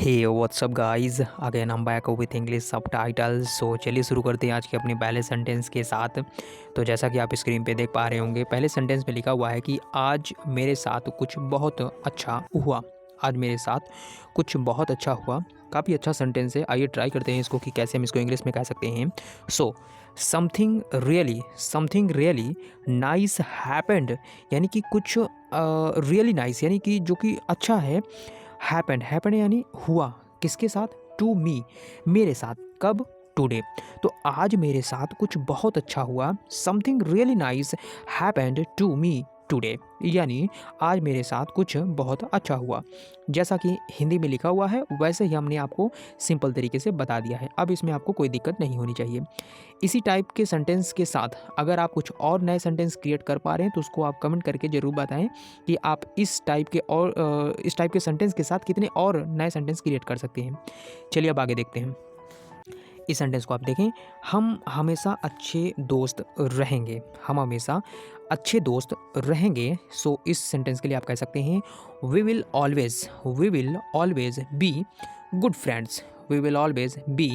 हे WhatsApp guys, again हम back with English subtitles. सो चलिए शुरू करते हैं आज के अपने पहले सेंटेंस के साथ। तो जैसा कि आप स्क्रीन पे देख पा रहे होंगे, पहले सेंटेंस में लिखा हुआ है कि आज मेरे साथ कुछ बहुत अच्छा हुआ। आज मेरे साथ कुछ बहुत अच्छा हुआ। काफ़ी अच्छा सेंटेंस है। आइए ट्राई करते हैं इसको कि कैसे हम इसको इंग्लिश में कह सकते हैं। So something really nice happened, यानी कि कुछ रियली नाइस, यानी कि जो कि अच्छा है। हैपेंड यानी हुआ, किसके साथ? टू मी, मेरे साथ। कब? टुडे। तो आज मेरे साथ कुछ बहुत अच्छा हुआ। Something really nice happened to me today, यानी आज मेरे साथ कुछ बहुत अच्छा हुआ। जैसा कि हिंदी में लिखा हुआ है वैसे ही हमने आपको सिंपल तरीके से बता दिया है। अब इसमें आपको कोई दिक्कत नहीं होनी चाहिए। इसी टाइप के सेंटेंस के साथ अगर आप कुछ और नए सेंटेंस क्रिएट कर पा रहे हैं तो उसको आप कमेंट करके ज़रूर बताएं कि आप इस टाइप के सेंटेंस के साथ कितने और नए सेंटेंस क्रिएट कर सकते हैं। चलिए अब आगे देखते हैं। इस सेंटेंस को आप देखें, हम हमेशा अच्छे दोस्त रहेंगे। हम हमेशा अच्छे दोस्त रहेंगे। सो इस सेंटेंस के लिए आप कह सकते हैं we will always be good friends. We will always be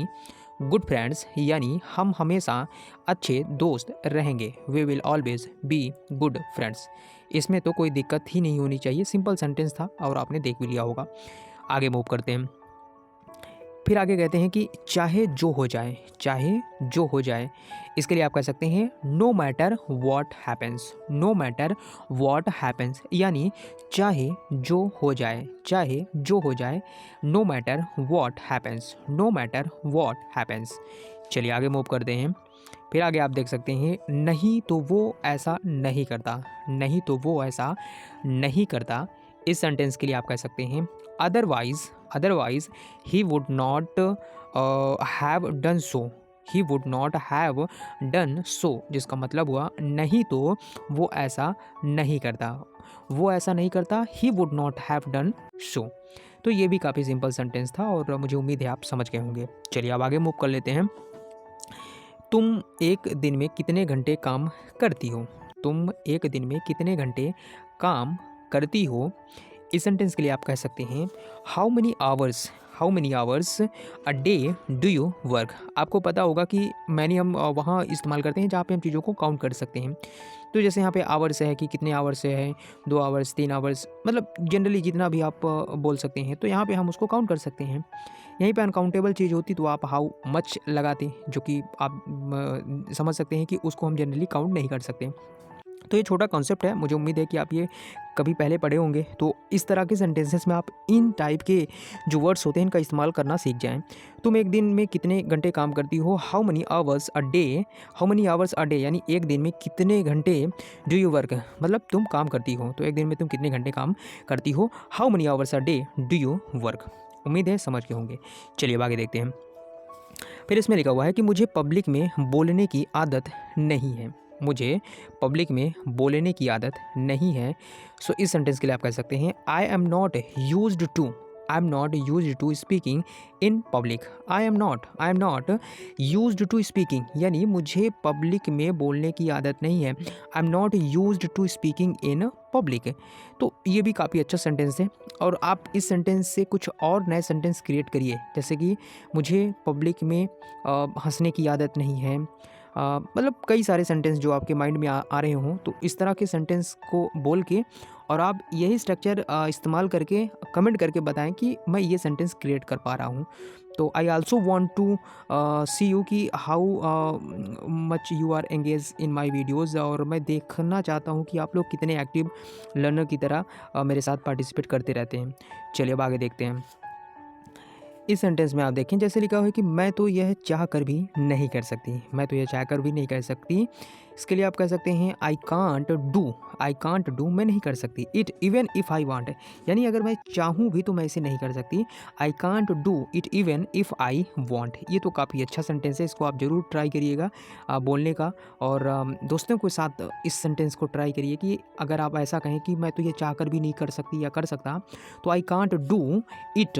good friends, यानी हम हमेशा अच्छे दोस्त रहेंगे। We will always be good friends. इसमें तो कोई दिक्कत ही नहीं होनी चाहिए। सिंपल सेंटेंस था और आपने देख भी लिया होगा। आगे मूव करते हैं। फिर आगे कहते हैं कि चाहे जो हो जाए, चाहे जो हो जाए। इसके लिए आप कह सकते हैं no matter what happens. No matter what happens, यानी चाहे जो हो जाए, चाहे जो हो जाए। No matter what happens, no matter what happens. चलिए आगे मूव करते हैं। फिर आगे आप देख सकते हैं नहीं तो वो ऐसा नहीं करता। नहीं तो वो ऐसा नहीं करता। इस सेंटेंस के लिए आप कह सकते हैं otherwise he would not have done so. He would not have done so, जिसका मतलब हुआ नहीं तो वो ऐसा नहीं करता। वो ऐसा नहीं करता, he would not have done so. तो ये भी काफ़ी सिंपल सेंटेंस था और मुझे उम्मीद है आप समझ गए होंगे। चलिए अब आगे मूव कर लेते हैं। तुम एक दिन में कितने घंटे काम करती हो? तुम एक दिन में कितने घंटे काम करती हो? इस सेंटेंस के लिए आप कह सकते हैं how many hours a day do you work. आपको पता होगा कि मैंने हम वहाँ इस्तेमाल करते हैं जहाँ पे हम चीज़ों को काउंट कर सकते हैं। तो जैसे यहाँ पे आवर्स है कि कितने आवर्स से है, 2 आवर्स, 3 आवर्स, मतलब जनरली जितना भी आप बोल सकते हैं। तो यहाँ पे हम उसको काउंट कर सकते हैं। यहीं पे अनकाउंटेबल चीज़ होती तो आप हाउ मच लगाते, जो कि आप समझ सकते हैं कि उसको हम जनरली काउंट नहीं कर सकते। तो ये छोटा कॉन्सेप्ट है, मुझे उम्मीद है कि आप ये कभी पहले पढ़े होंगे। तो इस तरह के सेंटेंसेस में आप इन टाइप के जो वर्ड्स होते हैं इनका इस्तेमाल करना सीख जाएं। तुम एक दिन में कितने घंटे काम करती हो? How many hours a day. How many hours a day, यानी एक दिन में कितने घंटे डू यू वर्क, मतलब तुम काम करती हो। तो एक दिन में तुम कितने घंटे काम करती हो? How many hours a day do you work. उम्मीद है समझ के होंगे। चलिए अब आगे देखते हैं। फिर इसमें लिखा हुआ है कि मुझे पब्लिक में बोलने की आदत नहीं है। मुझे पब्लिक में बोलने की आदत नहीं है। सो इस सेंटेंस के लिए आप कह सकते हैं I am not used to speaking in public. I am not used to speaking, यानी मुझे पब्लिक में बोलने की आदत नहीं है। I am not used to speaking in public. तो ये भी काफ़ी अच्छा सेंटेंस है और आप इस सेंटेंस से कुछ और नए सेंटेंस क्रिएट करिए। जैसे कि मुझे पब्लिक में हंसने की आदत नहीं है। मतलब कई सारे सेंटेंस जो आपके माइंड में आ रहे हों, तो इस तरह के सेंटेंस को बोल के और आप यही स्ट्रक्चर इस्तेमाल करके कमेंट करके बताएं कि मैं ये सेंटेंस क्रिएट कर पा रहा हूँ। तो I also want to see you कि how much you are engage in my videos, और मैं देखना चाहता हूँ कि आप लोग कितने एक्टिव लर्नर की तरह मेरे साथ पार्टिसिपेट करते रहते हैं। चलिए अब आगे देखते हैं। इस सेंटेंस में आप देखें जैसे लिखा हुआ है कि मैं तो यह चाह कर भी नहीं कर सकती। मैं तो यह चाह कर भी नहीं कर सकती। इसके लिए आप कह सकते हैं आई कांट डू, मैं नहीं कर सकती। It even if I want, यानी अगर मैं चाहूँ भी तो मैं इसे नहीं कर सकती। I can't do it even if I want. ये तो काफ़ी अच्छा सेंटेंस है, इसको आप ज़रूर ट्राई करिएगा बोलने का। और दोस्तों के साथ इस सेंटेंस को ट्राई करिए कि अगर आप ऐसा कहें कि मैं तो ये चाह कर भी नहीं कर सकती या कर सकता, तो I can't do it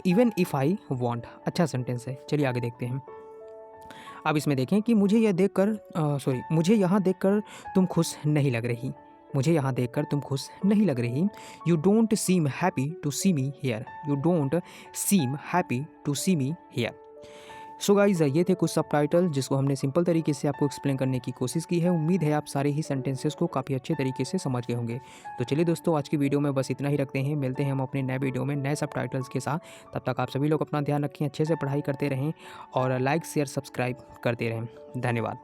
even if I want. अच्छा सेंटेंस है। चलिए आगे देखते हैं। अब इसमें देखें कि मुझे यहाँ देखकर तुम खुश नहीं लग रही। मुझे यहाँ देखकर तुम खुश नहीं लग रही। You don't seem happy to see me here. You don't seem happy to see me here. So guys, ये थे कुछ सबटाइटल जिसको हमने सिंपल तरीके से आपको एक्सप्लेन करने की कोशिश की है। उम्मीद है आप सारे ही सेंटेंसेस को काफ़ी अच्छे तरीके से समझ गए होंगे। तो चलिए दोस्तों, आज की वीडियो में बस इतना ही रखते हैं। मिलते हैं हम अपने नए वीडियो में नए सबटाइटल्स के साथ। तब तक आप सभी लोग अपना ध्यान रखें, अच्छे से पढ़ाई करते रहें और लाइक शेयर सब्सक्राइब करते रहें। धन्यवाद।